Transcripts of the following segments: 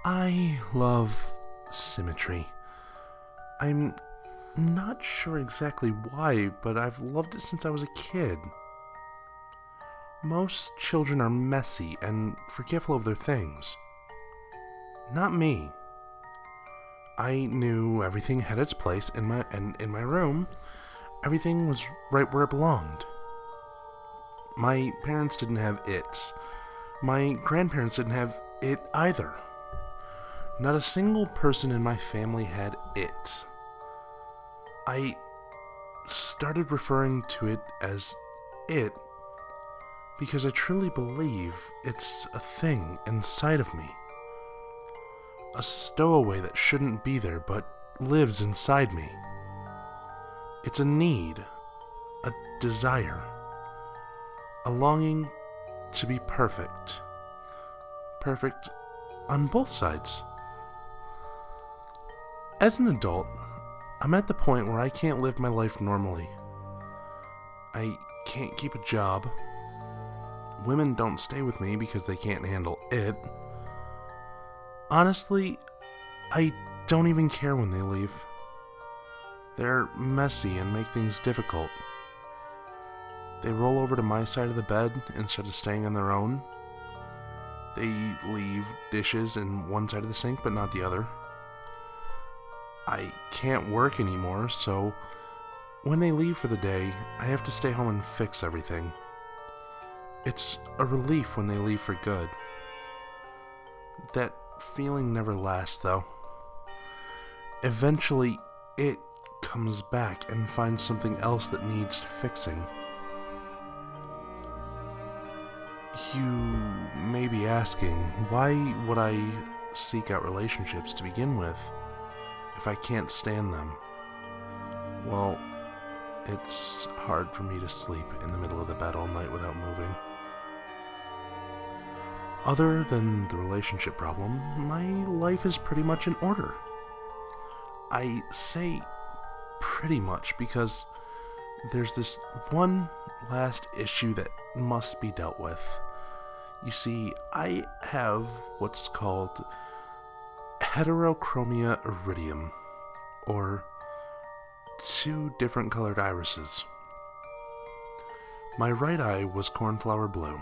I love Symmetry. I'm not sure exactly why, but I've loved it since I was a kid. Most children are messy and forgetful of their things. Not me. I knew everything had its place in my room. Everything was right where it belonged. My parents didn't have it. My grandparents didn't have it either. Not a single person in my family had it. I started referring to it as it because I truly believe it's a thing inside of me. A stowaway that shouldn't be there but lives inside me. It's a need, a desire, a longing to be perfect. Perfect on both sides. As an adult, I'm at the point where I can't live my life normally. I can't keep a job. Women don't stay with me because they can't handle it. Honestly, I don't even care when they leave. They're messy and make things difficult. They roll over to my side of the bed instead of staying on their own. They leave dishes in one side of the sink but not the other. I can't work anymore, so when they leave for the day, I have to stay home and fix everything. It's a relief when they leave for good. That feeling never lasts, though. Eventually, it comes back and finds something else that needs fixing. You may be asking, why would I seek out relationships to begin with if I can't stand them? Well, it's hard for me to sleep in the middle of the bed all night without moving. Other than the relationship problem, my life is pretty much in order. I say pretty much because there's this one last issue that must be dealt with. You see, I have what's called heterochromia iridium, or two different colored irises. My right eye was cornflower blue,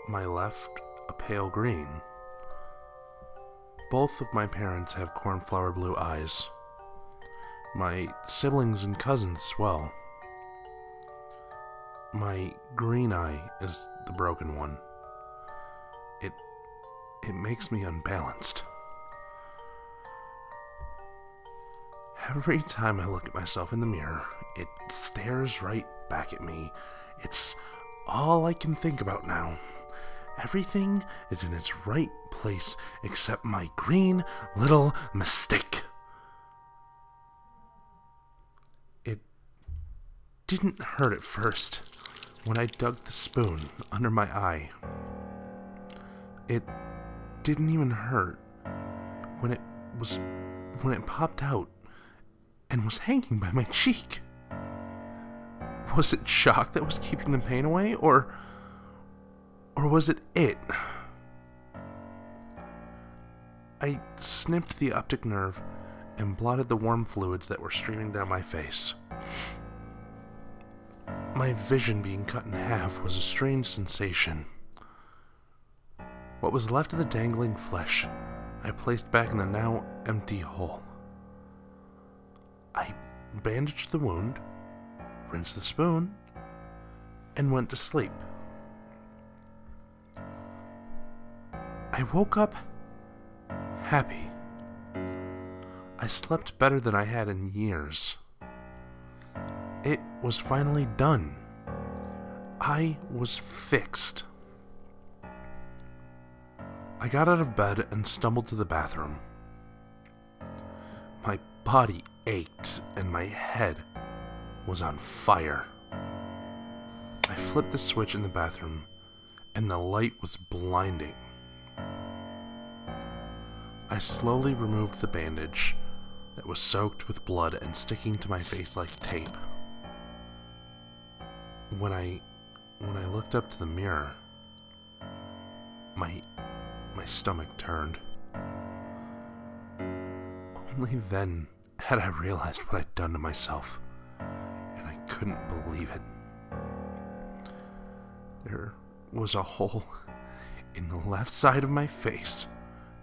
my left a pale green. Both of my parents have cornflower blue eyes. My siblings and cousins as well. My green eye is the broken one. It makes me unbalanced. Every time I look at myself in the mirror, it stares right back at me. It's all I can think about now. Everything is in its right place except my green little mistake. It didn't hurt at first when I dug the spoon under my eye. It didn't even hurt when it popped out and was hanging by my cheek. Was it shock that was keeping the pain away, or was it? I snipped the optic nerve and blotted the warm fluids that were streaming down my face. My vision being cut in half was a strange sensation. What was left of the dangling flesh, I placed back in the now empty hole. I bandaged the wound, rinsed the spoon, and went to sleep. I woke up happy. I slept better than I had in years. It was finally done. I was fixed. I got out of bed and stumbled to the bathroom. My body ached and my head was on fire. I flipped the switch in the bathroom and the light was blinding. I slowly removed the bandage that was soaked with blood and sticking to my face like tape. When I looked up to the mirror, my stomach turned. Only then had I realized what I'd done to myself, and I couldn't believe it. There was a hole in the left side of my face,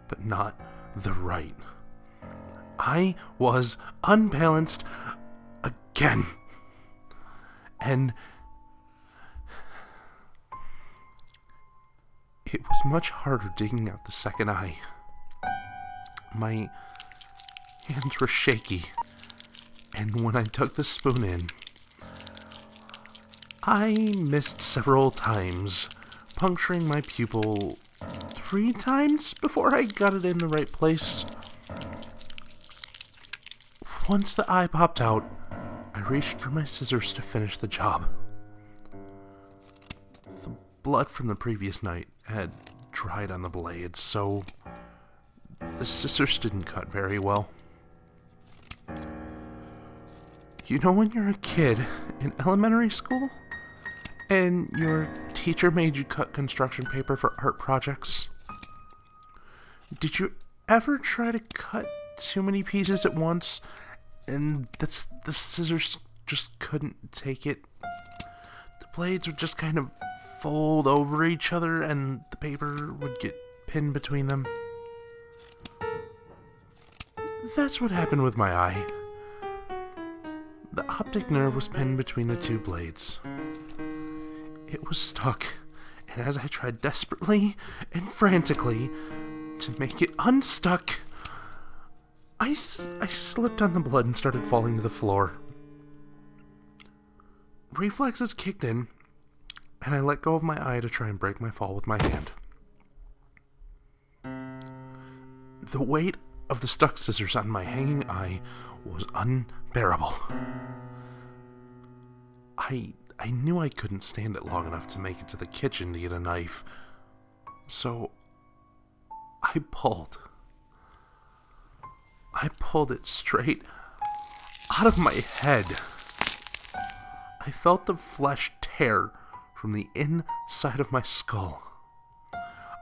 but not the right. I was unbalanced again. And it was much harder digging out the second eye. My hands were shaky, and when I took the spoon in, I missed several times, puncturing my pupil 3 times before I got it in the right place. Once the eye popped out, I reached for my scissors to finish the job. The blood from the previous night had dried on the blade, so the scissors didn't cut very well. You know when you're a kid in elementary school and your teacher made you cut construction paper for art projects? Did you ever try to cut too many pieces at once and the scissors just couldn't take it? The blades would just kind of fold over each other and the paper would get pinned between them. That's what happened with my eye. The optic nerve was pinned between the 2 blades. It was stuck, and as I tried desperately and frantically to make it unstuck, I slipped on the blood and started falling to the floor. Reflexes kicked in, and I let go of my eye to try and break my fall with my hand. The weight of the stuck scissors on my hanging eye was unbearable. I knew I couldn't stand it long enough to make it to the kitchen to get a knife, so I pulled it straight out of my head. I felt the flesh tear from the inside of my skull.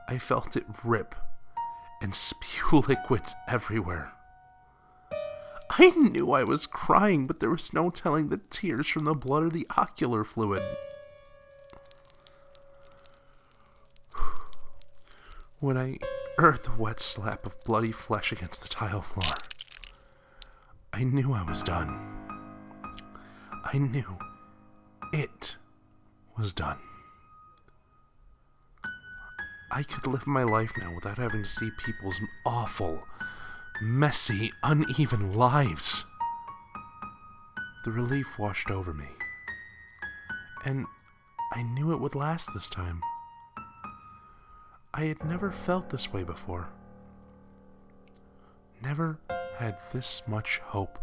I felt it rip and spew liquids everywhere. I knew I was crying, but there was no telling the tears from the blood or the ocular fluid. When I heard the wet slap of bloody flesh against the tile floor, I knew I was done. I knew it was done. I could live my life now without having to see people's awful, messy, uneven lives. The relief washed over me, and I knew it would last this time. I had never felt this way before. Never had this much hope.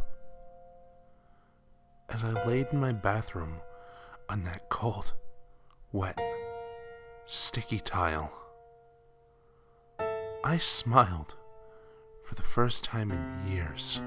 As I laid in my bathroom on that cold, wet, sticky tile, I smiled for the first time in years.